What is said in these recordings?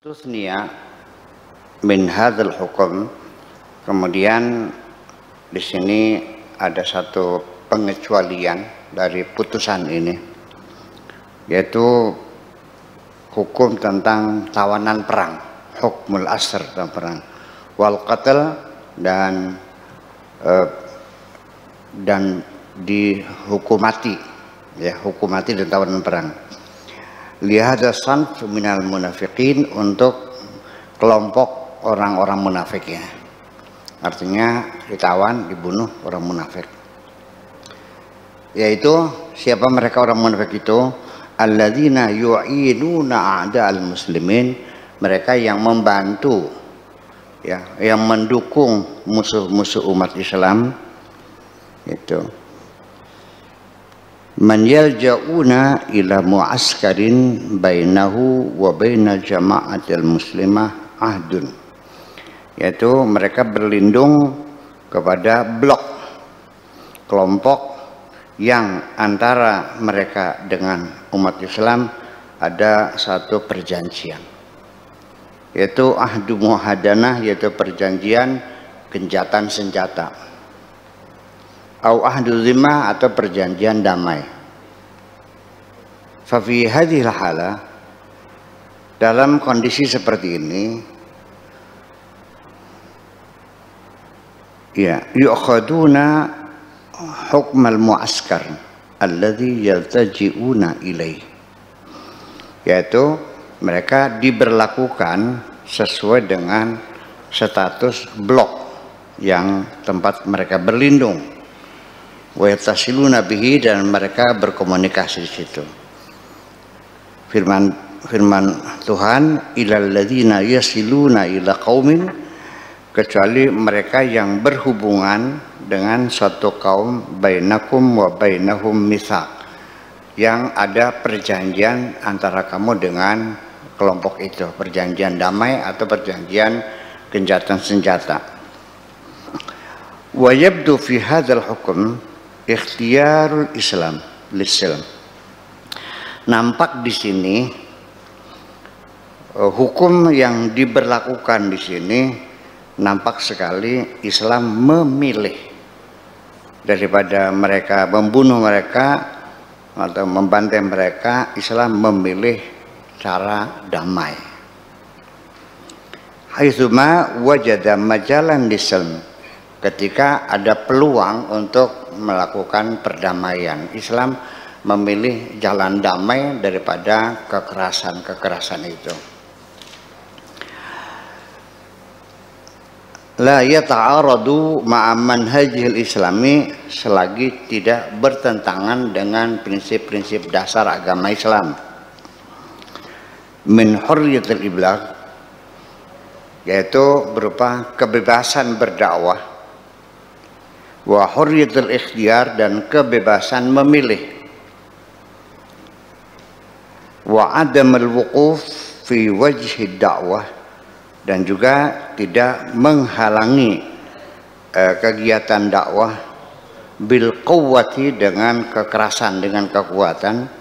Tusnia min hadzal hukum. Kemudian di sini ada satu pengecualian dari putusan ini, yaitu hukum tentang tawanan perang, hukmul asr tentang perang, wal qatl dan dihukum mati, ya, hukum mati dan tawanan perang. Lihada sanf minal munafiqin, untuk kelompok orang-orang munafik, ya. Artinya ditawan, dibunuh orang munafik. Yaitu siapa mereka orang munafik itu? Alladzina yu'inuna a'da'al muslimin, mereka yang membantu, ya, yang mendukung musuh-musuh umat Islam itu. Man yalja'una ila mu'askarin bainahu wa bainal jama'atil muslimah ahdun, yaitu mereka berlindung kepada blok, kelompok yang antara mereka dengan umat Islam ada satu perjanjian, yaitu ahdu muhadanah, yaitu perjanjian gencatan senjata, au ahdu zimah, atau perjanjian damai. Fa fi hadhil hala, dalam kondisi seperti ini, ya, yu'khaduna hukmal mu'askar alladhi yaltaji'una ilaih, yaitu mereka diberlakukan sesuai dengan status blok yang tempat mereka berlindung, wa yatasiluna bihi, dan mereka berkomunikasi di situ. Firman Tuhan, ilal ladzina yasiluna ila qaumin, kecuali mereka yang berhubungan dengan suatu kaum, bainakum wa bainahum mitsaq, yang ada perjanjian antara kamu dengan kelompok itu, perjanjian damai atau perjanjian gencatan senjata. Wa yabdu fi hadzal hukum ikhtiyarul Islam lis-silm. Nampak di sini hukum yang diberlakukan di sini, nampak sekali Islam memilih daripada mereka membunuh mereka atau membantai mereka. Islam memilih cara damai. Haitsuma wajada majalan lisilm, ketika ada peluang untuk melakukan perdamaian, Islam memilih jalan damai daripada kekerasan itu. La yata'aradu ma'a manhajil islami, selagi tidak bertentangan dengan prinsip-prinsip dasar agama Islam. Min hurriyatil iblagh, yaitu berupa kebebasan berdakwah, wa hurriyatul ikhtiyar, dan kebebasan memilih, wa adamul wuquf fi wajhi dakwah, dan juga tidak menghalangi kegiatan dakwah bil quwwati, dengan kekerasan, dengan kekuatan,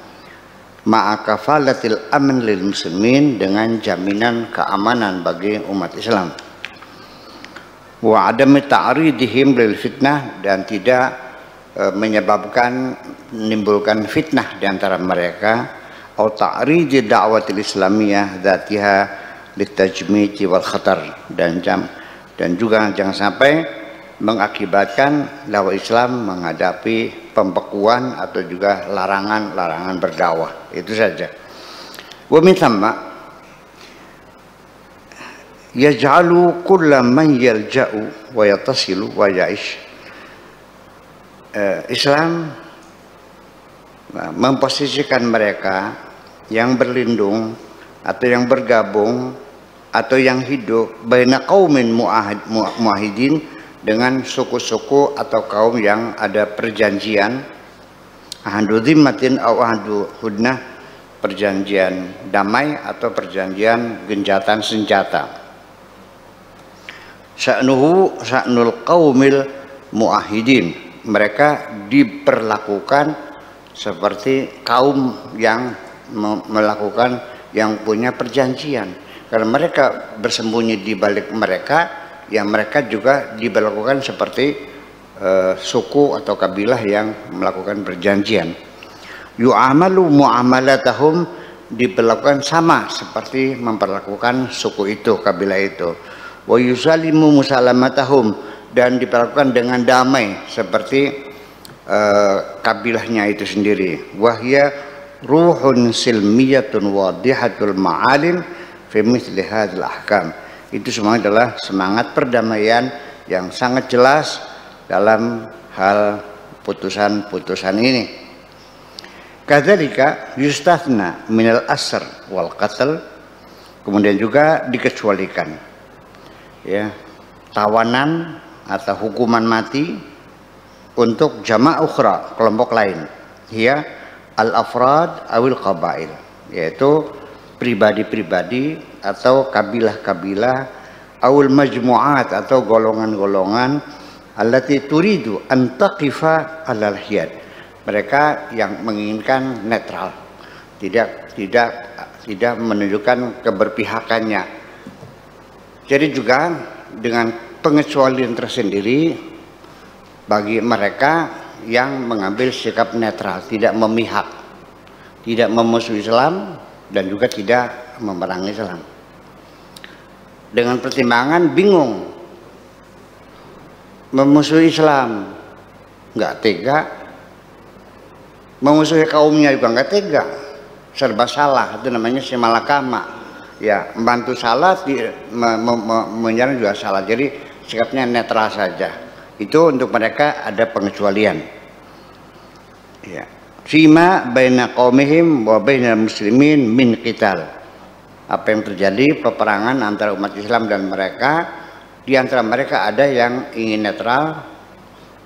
ma'a kafalatil amn lil muslimin, dengan jaminan keamanan bagi umat Islam, wa adami ta'ridihim lil fitnah, dan tidak menimbulkan fitnah di antara mereka, atau ta'ridi da'watil islamiyah dzatiha litajmiti wal khatar, dan juga jangan sampai mengakibatkan dakwah Islam menghadapi pembekuan atau juga larangan berdakwah. Itu saja. Wa min thamma yaj'alu kulla man yalja'u wa yattasilu wa ya'ish. Islam memposisikan mereka yang berlindung atau yang bergabung atau yang hidup baina qaumin muahidin, dengan suku-suku atau kaum yang ada perjanjian, ahdu dhimmatin au ahdu hudnah, perjanjian damai atau perjanjian gencatan senjata. Sya'nul qaumil muahidin, mereka diperlakukan seperti kaum yang melakukan, yang punya perjanjian. karena mereka bersembunyi di balik mereka, yang mereka juga diberlakukan seperti suku atau kabilah yang melakukan perjanjian. Yu'amalu mu'amalatahum, diperlakukan sama seperti memperlakukan suku itu, kabilah itu. Wa yusalimu musalamatahum, dan diperlakukan dengan damai seperti kabilahnya itu sendiri. Wahya ruhun silmiyatun wadihatul ma'alim fi mithli hadzal ahkam. Itu semua adalah semangat perdamaian yang sangat jelas dalam hal putusan-putusan ini. Kadzalika yustathna minal asr wal qatl, kemudian juga dikecualikan ya, tawanan atau hukuman mati untuk jama' ukhra, kelompok lain, ya al-afrad awil qabail, yaitu pribadi-pribadi atau kabilah-kabilah, awil majmu'at atau golongan-golongan, allati turidu an taqifa alal hiyad, mereka yang menginginkan netral, tidak menunjukkan keberpihakannya. Jadi juga dengan pengecualian tersendiri bagi mereka yang mengambil sikap netral, tidak memihak, tidak memusuhi Islam dan juga tidak memerangi Islam. Dengan pertimbangan bingung, memusuhi Islam nggak tega, memusuhi kaumnya juga nggak tega, serba salah, itu namanya simalakama ya, membantu salah, menyerang juga salah, jadi sikapnya netral saja. Itu untuk mereka ada pengecualian ya. Fima baina qaumihim wa baina muslimin min qital, apa yang terjadi peperangan antara umat Islam dan mereka. Di antara mereka ada yang ingin netral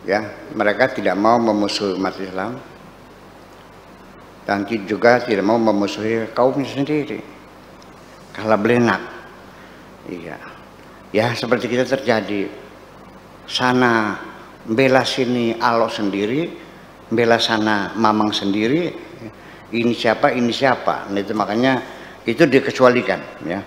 ya, mereka tidak mau memusuhi umat Islam dan juga tidak mau memusuhi kaumnya sendiri, kalah belenak. Iya ya, seperti kita terjadi, sana bela sini Alo sendiri, bela sana Mamang sendiri, ini siapa ini siapa. Nah, itu makanya itu dikecualikan ya.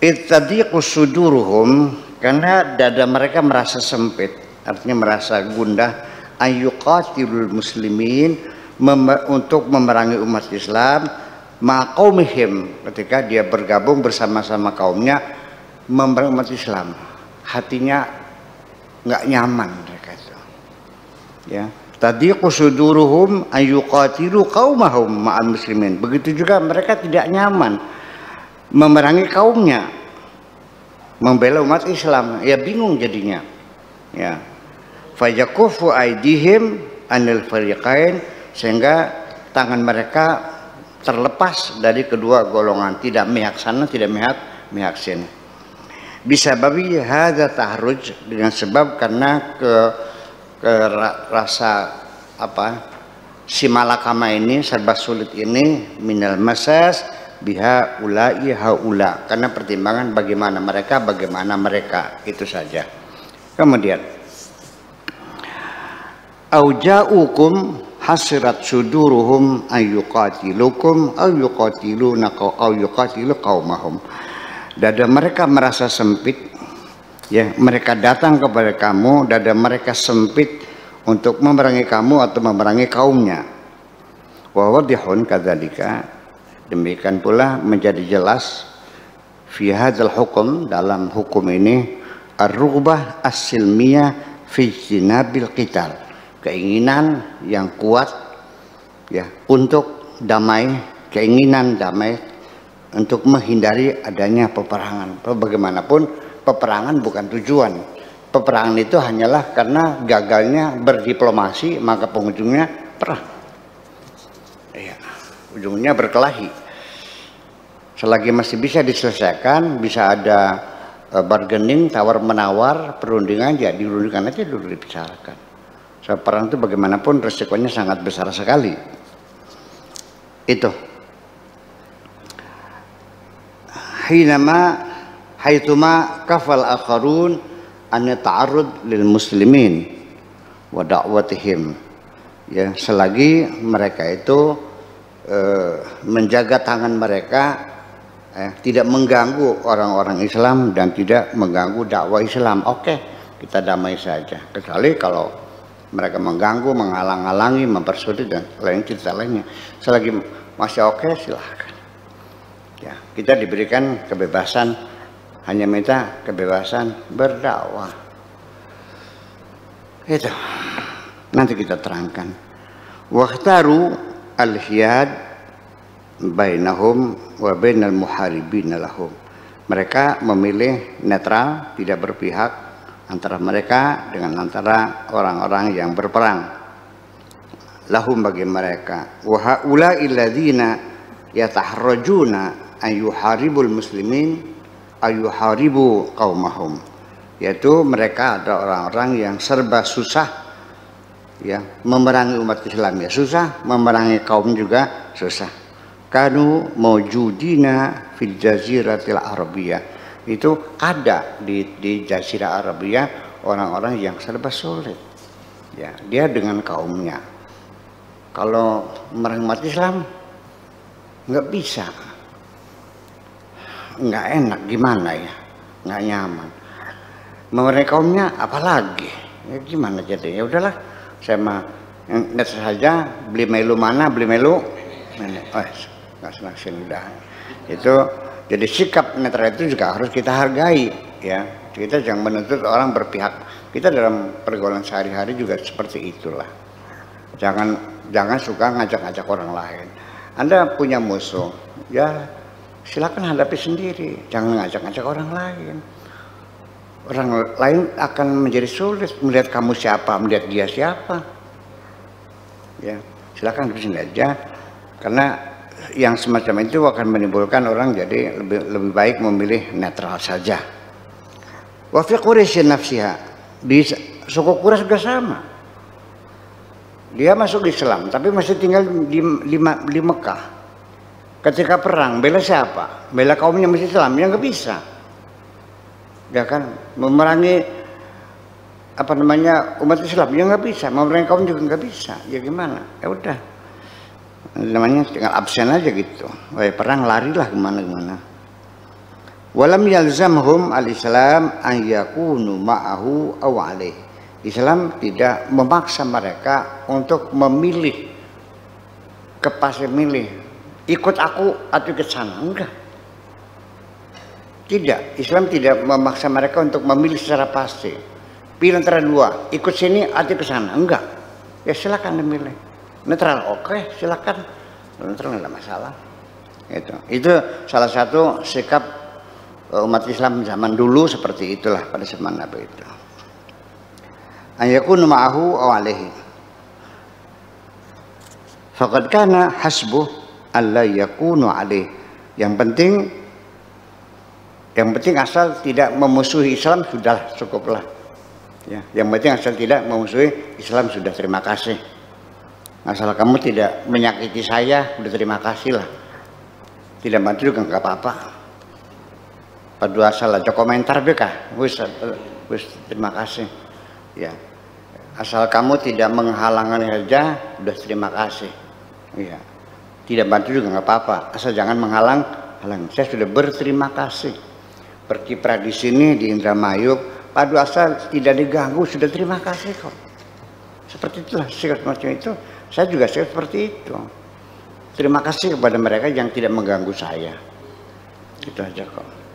Ittadiqu suduruhum, karena dada mereka merasa sempit, artinya merasa gundah, ayyuqatilul muslimin, untuk memerangi umat Islam, maqaumihim, ketika dia bergabung bersama-sama kaumnya memerangi umat Islam, hatinya nggak nyaman mereka itu ya. Tadiqu suduruhum ayyuqatilu qaumahum ma'al muslimin, begitu juga mereka tidak nyaman memerangi kaumnya, membela umat Islam, ya bingung jadinya ya. Fayakufu aidihim anil fariqain, sehingga tangan mereka terlepas dari kedua golongan, tidak mihak sana, tidak mihak sini. Bisa babi hadza tahruj, dengan sebab karena rasa apa simalakama ini, serba sulit ini, minal masas biha ulai haula, karena pertimbangan bagaimana mereka, itu saja. Kemudian auja'ukum hasirat suduruhum ayyuqatilukum aw yuqatiluna aw yuqatilu qaumahum, dada mereka merasa sempit ya, mereka datang kepada kamu, dada mereka sempit untuk memerangi kamu atau memerangi kaumnya. Wa wadihun kadzalika, demikian pula menjadi jelas fi hadzal hukum, dalam hukum ini, ar-rughbah as-silmiyah fi jinabil qital, keinginan yang kuat ya untuk damai, keinginan damai untuk menghindari adanya peperangan. Bagaimanapun peperangan bukan tujuan, peperangan itu hanyalah karena gagalnya berdiplomasi, maka penghujungnya perang ya, ujungnya berkelahi. Selagi masih bisa diselesaikan, bisa ada bargaining, tawar menawar, perundingan, ya dirundingkan aja dulu, dibicarakan. So, perang itu bagaimanapun resikonya sangat besar sekali. Itu haituma kafal akharun an ta'arrud lil muslimin wa da'watihim, ya, selagi mereka itu menjaga tangan mereka tidak mengganggu orang-orang Islam dan tidak mengganggu dakwah Islam. Oke, kita damai saja. Kecuali kalau mereka mengganggu, menghalang-halangi, mempersulit dan lain cerita lainnya. Selagi masih oke, silahkan. Ya, kita diberikan kebebasan, hanya minta kebebasan berdakwah. Itu nanti kita terangkan. Waqtaru al-hiyad bainahum wa bainal muharibin lahum. Mereka memilih netral, tidak berpihak antara mereka dengan antara orang-orang yang berperang. Lahum bagi mereka. Wa haula'i alladziina yataharrajuna an yuharibul muslimin ayuharibu qaumahum. Yaitu mereka ada orang-orang yang serba susah ya, memerangi umat Islam ya susah, memerangi kaum juga susah. Kanu maujudina fil jaziratil arabiyah. Itu ada di jazirah Arabia orang-orang yang serba sulit. Ya, dia dengan kaumnya. Kalau memerangi umat Islam nggak bisa. Nggak enak, gimana ya, nggak nyaman. Memerangi kaumnya apalagi ya, gimana jadi. Ya udahlah, saya mah net saja, beli melu mana, beli melu nggak senang udah. Itu jadi sikap netral itu juga harus kita hargai ya. Kita jangan menuntut orang berpihak. Kita dalam pergaulan sehari-hari juga seperti itulah. Jangan suka ngajak-ngajak orang lain. Anda punya musuh ya, silakan hadapi sendiri, jangan ngajak-ngajak orang lain. Orang lain akan menjadi sulit melihat kamu siapa, melihat dia siapa. Ya, silakan hadapi sendiri aja, karena yang semacam itu akan menimbulkan orang jadi lebih baik memilih netral saja. Wa fi Quraisy nafsiha, di suku Quraisy juga sama. Dia masuk Islam tapi masih tinggal di Mekah. Ketika perang, bela siapa? Bela kaumnya masih Islam, ya nggak bisa. Ya kan, memerangi umat Islam, ya nggak bisa. Memerangi kaum juga nggak bisa. Ya gimana? Ya udah, namanya tinggal absen aja gitu. Perang larilah kemana-mana. Walam yalzamhum al-Islam an yakunu ma'ahu aw alaih. Islam tidak memaksa mereka untuk memilih, kepasih milih. Ikut aku atau ikut sana, enggak. Tidak, Islam tidak memaksa mereka untuk memilih secara pasti. Pilih antara dua, ikut sini atau ke sana, enggak. Ya silakan memilih. Netral, oke, silakan. Netral enggak ada masalah. Itu salah satu sikap umat Islam zaman dulu seperti itulah pada zaman Nabi itu. Ayakunu ma'ahu aw alaihi. Faqad kana hasbuh alla yakunu alaih. Yang penting asal tidak memusuhi Islam sudah cukuplah. Ya, yang penting asal tidak memusuhi Islam sudah, terima kasih. Asal kamu tidak menyakiti saya, sudah terima kasih lah. Tidak bantu juga nggak apa-apa. Padu asal aja komentar bekah, wis terima kasih. Ya, asal kamu tidak menghalangi saja, sudah terima kasih. Ya. Tidak bantu juga nggak apa-apa, asal jangan menghalang-halang. Saya sudah berterima kasih. Berkiprah di sini di Indramayu, padu asal tidak diganggu sudah terima kasih kok. Seperti itulah sikap semacam itu. Saya juga seperti itu. Terima kasih kepada mereka yang tidak mengganggu saya. Itu aja kok.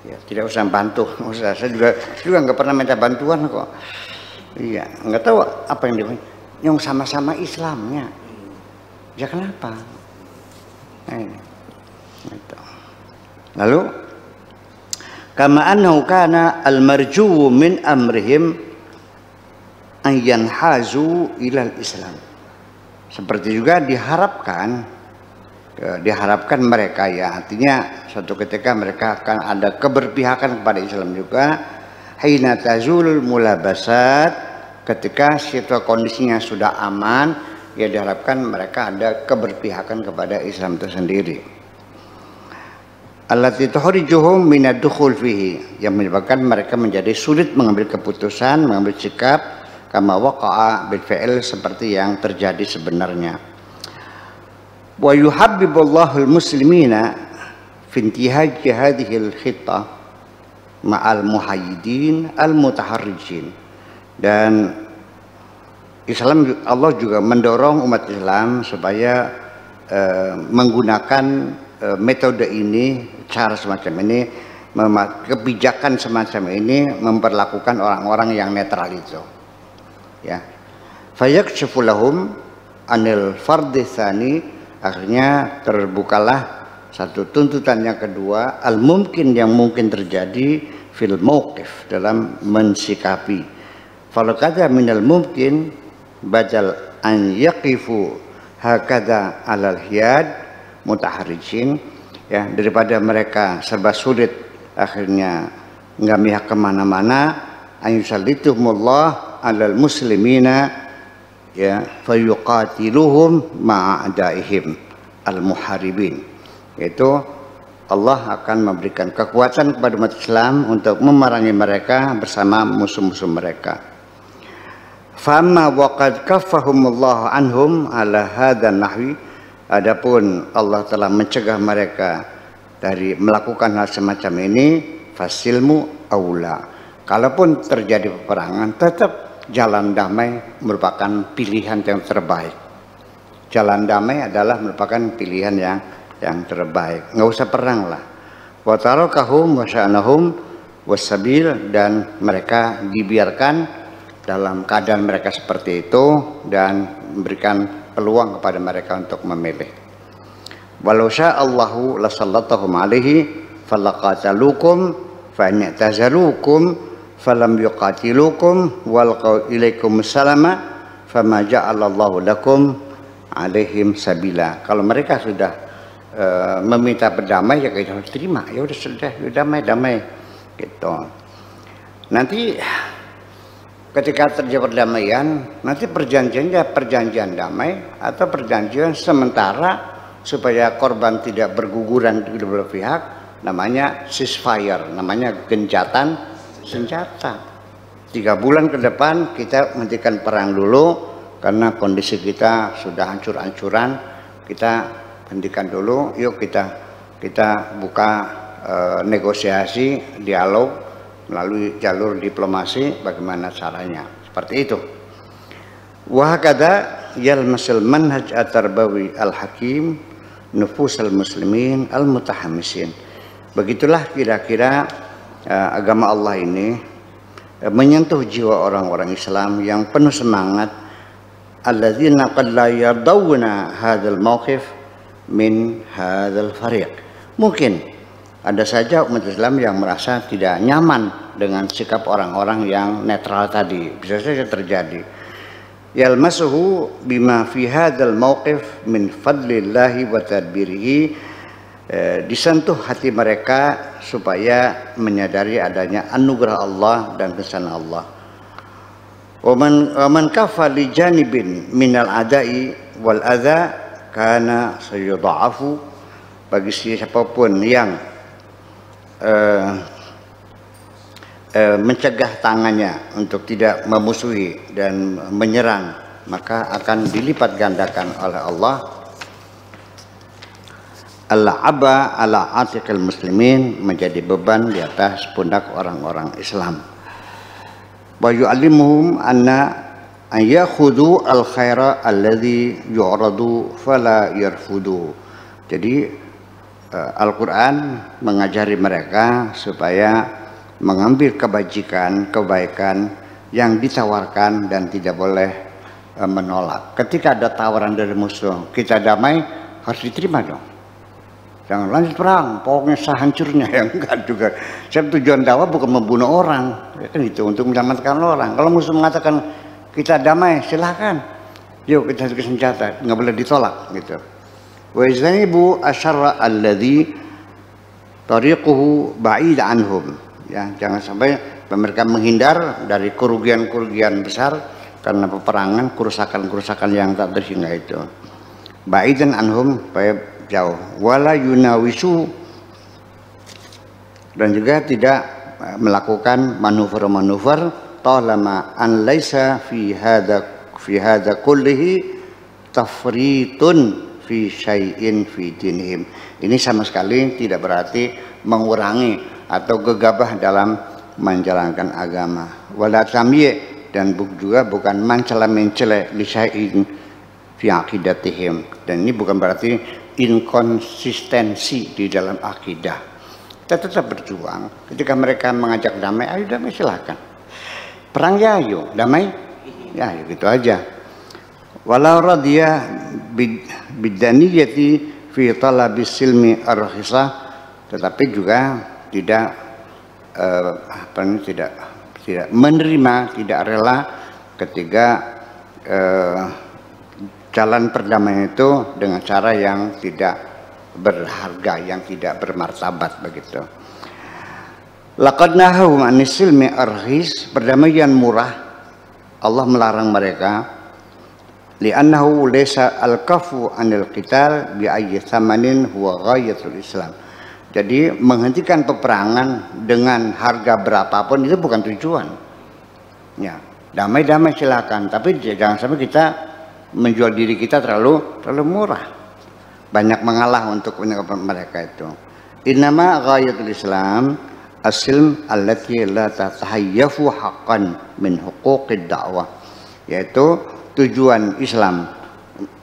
Ya, tidak usah bantu. Saya juga nggak pernah minta bantuan kok. Iya, nggak tahu apa yang sama-sama Islamnya. Ya kenapa? Lalu kama annahu kana al-marju min amrihim an yanhazu ilal Islam. Seperti juga diharapkan mereka ya, artinya suatu ketika mereka akan ada keberpihakan kepada Islam juga. Hina tazulul mulabasat, ketika situasi kondisinya sudah aman, ya diharapkan mereka ada keberpihakan kepada Islam itu sendiri. Allati tuhrijuhum minad dukhul fihi, yang menyebabkan mereka menjadi sulit mengambil keputusan, mengambil sikap, kama waqa'a bil fi'l, seperti yang terjadi sebenarnya. Wa yuhabbibullahu al-muslimina fi intihaj hadhihi al-khittah ma'al muhayyidin al-mutaharrijin. Dan Islam, Allah juga mendorong umat Islam supaya menggunakan metode ini, cara semacam ini, kebijakan semacam ini memperlakukan orang-orang yang netral itu, ya. Fayakshifu lahum anil fardhi tsani, akhirnya terbukalah satu tuntutan yang kedua, al mungkin, yang mungkin terjadi fil mauqif, dalam mensikapi. Falau kata minal mungkin badal an yaqifu hakadha alal hiyad mutaharrijin, ya, daripada mereka serba sulit akhirnya nggak mihak kemana-mana, ayusallituhumullah alal muslimina, ya, fayuqatiluhum ma'adaihim al-muharibin, yaitu Allah akan memberikan kekuatan kepada umat Islam untuk memerangi mereka bersama musuh-musuh mereka. Famma waqad kaffahumullahu anhum ala hadan nahwi, adapun Allah telah mencegah mereka dari melakukan hal semacam ini, fasilmu aula, kalaupun terjadi peperangan tetap jalan damai merupakan pilihan yang terbaik. Jalan damai adalah merupakan pilihan yang terbaik. Nggak usah perang lah. Wa tarakahum wa sya'nahum wasabil, dan mereka dibiarkan dalam keadaan mereka seperti itu dan memberikan peluang kepada mereka untuk memilih. Walau sya'allahu lasallatahum alaihi falaqatalukum fa in i'tazalukum falam yuqatilukum walqaw ilaikum salama fama ja'alallahu lakum alaihim sabila. Kalau mereka sudah meminta berdamai, ya kita harus terima. Ya udah, sudah damai gitu. Nanti ketika terjadi perdamaian, nanti perjanjiannya perjanjian damai atau perjanjian sementara supaya korban tidak berguguran di kedua belah pihak, namanya ceasefire, namanya gencatan senjata. 3 bulan ke depan kita menghentikan perang dulu karena kondisi kita sudah hancur-hancuran, kita hentikan dulu, yuk kita buka negosiasi, dialog melalui jalur diplomasi, bagaimana caranya, seperti itu. Wa hakadha yalmasul manhaj at-tarbawi al-hakim nufusal muslimin al-mutahammisin. Begitulah kira-kira agama Allah ini menyentuh jiwa orang-orang Islam yang penuh semangat, alladzina qad la yardawna hadzal mauqif min hadzal fariq. Mungkin ada saja umat Islam yang merasa tidak nyaman dengan sikap orang-orang yang netral tadi, bisa saja terjadi. Yalmasuhu bima fi hadzal mauqif min fadlillahi wa tadbirihi, disentuh hati mereka supaya menyadari adanya anugerah Allah dan kesan Allah. Wa man kafa li janibin minal adai wal adza kana sayudha'afu, bagi siapapun yang mencegah tangannya untuk tidak memusuhi dan menyerang, maka akan dilipat gandakan oleh Allah. Al-aba ala atiqil muslimin, menjadi beban di atas pundak orang-orang Islam. Wa yu'allimuhum anna an yakhudhu al-khaira alladhi yu'radu fala yarfudu. Jadi Al-Quran mengajari mereka supaya mengambil kebaikan yang ditawarkan dan tidak boleh menolak. Ketika ada tawaran dari musuh, kita damai, harus diterima dong. Jangan lanjut perang, pokoknya sehancurnya, ya enggak juga. Sebab tujuan dakwah bukan membunuh orang, ya kan itu, untuk menyelamatkan orang. Kalau musuh mengatakan kita damai, silahkan, yuk kita ke senjata, nggak boleh ditolak gitu. Wa izanibu asyarra alladhi tariquhu ba'id anhum, ya, jangan sampai mereka menghindar dari kerugian-kerugian besar karena peperangan, kerusakan-kerusakan yang tak terhingga itu. Ba'idan anhum, supaya jauh. Wala yunawisu, dan juga tidak melakukan manuver-manuver talama an laisa fi hadza kullihi tafritun fi syai'in fi dinihim. Ini sama sekali tidak berarti mengurangi atau gegabah dalam menjalankan agama. Wala tamyi', dan juga bukan mencela-mencela li syai'in fi aqidatihim. Dan ini bukan berarti inkonsistensi di dalam akidah. Kita tetap berjuang. Ketika mereka mengajak damai, ayo damai, silakan. Perang ya ayo, damai ya ayo, gitu aja. Walau radiyah bidaniyati fi talabis silmi ar-rahisah, tetapi juga tidak tidak menerima, tidak rela ketika jalan perdamaian itu dengan cara yang tidak berharga, yang tidak bermartabat begitu. Laqad nahaw anis silmi ar-rahis, perdamaian murah Allah melarang mereka. Li'annahu laysa al-kafu anil qital bi ayyi thamanin huwa ghayatul Islam. Jadi menghentikan peperangan dengan harga berapapun itu bukan tujuan. Ya, damai-damai silakan, tapi jangan sampai kita menjual diri kita terlalu murah. Banyak mengalah untuk mereka itu. Innama ghayatul Islam as-silm allati la tatahayyafu haqqan min huquqid da'wah. Yaitu tujuan Islam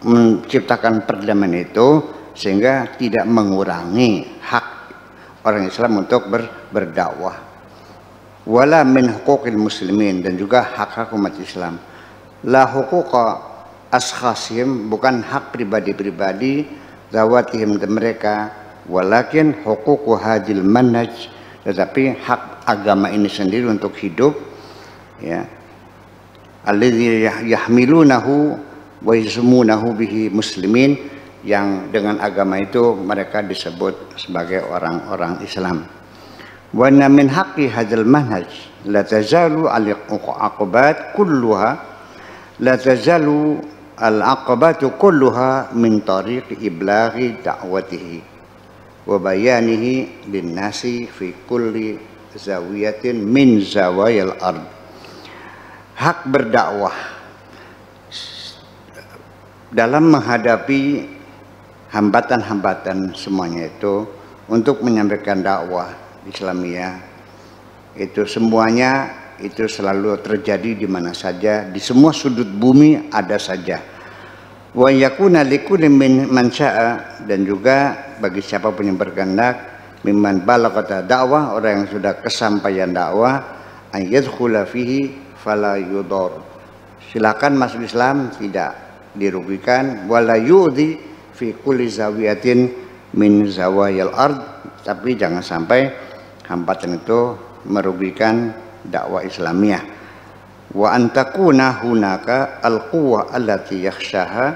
menciptakan perdamaian itu sehingga tidak mengurangi hak orang Islam untuk berdakwah. Wala min huquqil muslimin, dan juga hak-hak umat Islam. La huquqa ashkhasihim, bukan hak pribadi-pribadi zawatihim mereka, walakin huququ hadil manhaj, tetapi hak agama ini sendiri untuk hidup, ya, alladzi yahmilunahu wa yasmunahu bihi muslimin, yang dengan agama itu mereka disebut sebagai orang-orang Islam. Wa inna min haqqi hadzal manhaj la tazalu al-aqabat kulluha, la tazalu al-aqabatu kulluha min tariq iblaghi da'watihi wa bayanihi lin-nasi fi kulli zawiyatin min zawayal ard. Hak berdakwah dalam menghadapi hambatan-hambatan semuanya itu untuk menyampaikan dakwah Islamiyah itu semuanya itu selalu terjadi di mana saja, di semua sudut bumi ada saja. Wa yakuna likulli man syaa, dan juga bagi siapapun yang berkehendak, mimman balagata dakwah, orang yang sudah kesampaian dakwah, an yadkhula fihi fala yudor, silakan masuk Islam, tidak dirugikan. Wala yudhi fi kulli zawiyatin min zawayal ard, tapi jangan sampai hambatan itu merugikan dakwah Islamiyah. Wa antakuna hunaka al-quwwa allati yakhshaha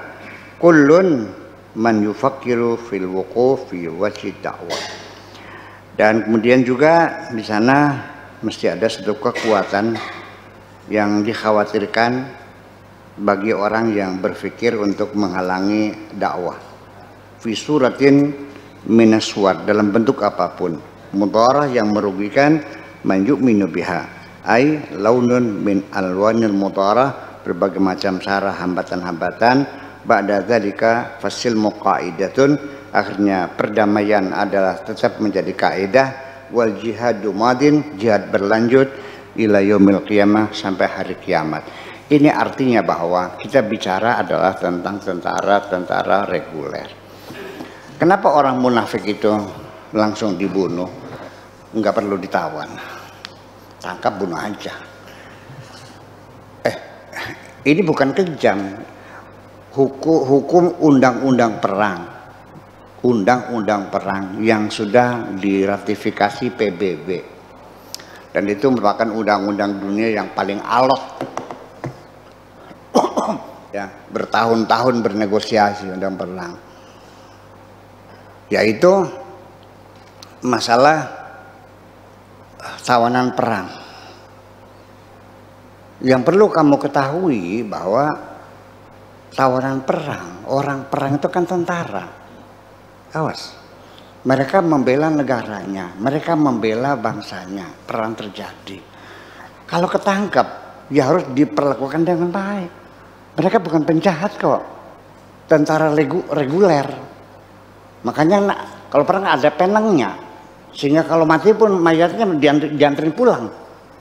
kullun man yufakkiru fil wuquf fi wajhi dakwah. Dan kemudian juga di sana mesti ada satu kekuatan yang dikhawatirkan bagi orang yang berpikir untuk menghalangi dakwah. Fi suratin minaswar, dalam bentuk apapun, mudarah yang merugikan, man yu'minu biha, ay launun min alwanil mudarah, berbagai macam cara hambatan-hambatan. Ba'da dzalika fasil muqaidatun, akhirnya perdamaian adalah tetap menjadi kaidah. Wal jihadu madin, jihad berlanjut ila yaumil qiyamah, sampai hari kiamat. Ini artinya bahwa kita bicara adalah tentang tentara reguler. Kenapa orang munafik itu langsung dibunuh? Enggak perlu ditawan, tangkap, bunuh aja. Ini bukan kejam. Hukum undang-undang perang, undang-undang perang yang sudah diratifikasi PBB, dan itu merupakan undang-undang dunia yang paling alot. Ya, bertahun-tahun bernegosiasi undang perang, yaitu masalah tawanan perang. Yang perlu kamu ketahui bahwa tawanan perang, orang perang itu kan tentara. Awas, mereka membela negaranya, mereka membela bangsanya. Perang terjadi, kalau ketangkap ya harus diperlakukan dengan baik. Mereka bukan penjahat kok, tentara reguler. Makanya kalau perang ada penengnya, sehingga kalau mati pun mayatnya dianterin pulang.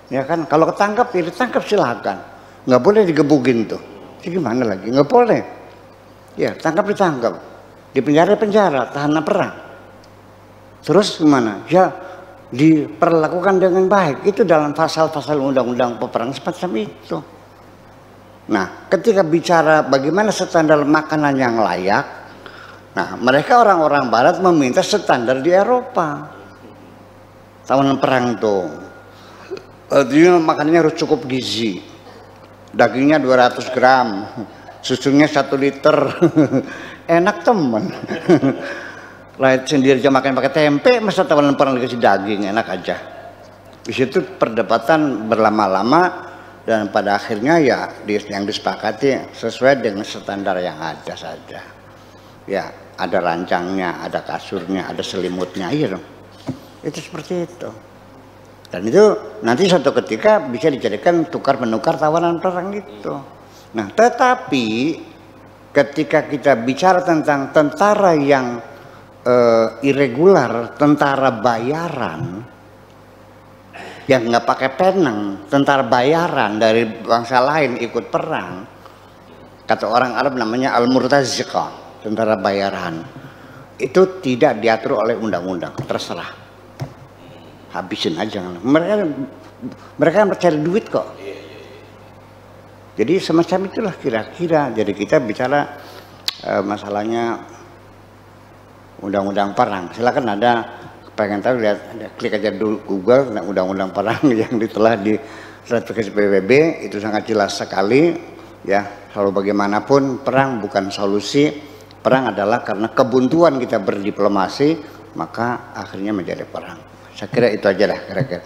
Ya kan, kalau ketangkap ya ditangkap silakan, nggak boleh digebukin tuh. Gimana lagi? Nggak boleh. Ya ditangkap, di penjara, tahanan perang. Terus gimana? Ya diperlakukan dengan baik. Itu dalam pasal-pasal undang-undang peperangan semacam itu. Nah, ketika bicara bagaimana standar makanan yang layak, nah mereka orang-orang Barat meminta standar di Eropa. Tawanan perang tuh. Dia makanannya harus cukup gizi. Dagingnya 200 gram, susunya 1 liter. Enak temen. Lain sendiri aja makan pakai tempe, masa tawanan perang dikasih daging, enak aja. Di situ perdebatan berlama-lama dan pada akhirnya ya yang disepakati sesuai dengan standar yang ada saja. Ya, ada rancangnya, ada kasurnya, ada selimutnya, iya dong. Itu seperti itu. Dan itu nanti suatu ketika bisa dijadikan tukar menukar tawanan perang itu. Nah, tetapi ketika kita bicara tentang tentara yang irregular, tentara bayaran yang nggak pakai peneng, tentara bayaran dari bangsa lain ikut perang, kata orang Arab namanya al-murtaziqah, tentara bayaran, itu tidak diatur oleh undang-undang, terserah, habisin aja. Mereka mencari duit kok. Jadi semacam itulah kira-kira. Jadi kita bicara masalahnya undang-undang perang. Silakan ada pengen tahu, lihat, klik aja dulu Google undang-undang perang yang telah diratifikasi PBB. Itu sangat jelas sekali ya. Kalau bagaimanapun perang bukan solusi. Perang adalah karena kebuntuan kita berdiplomasi, maka akhirnya menjadi perang. Saya kira itu aja lah kira-kira.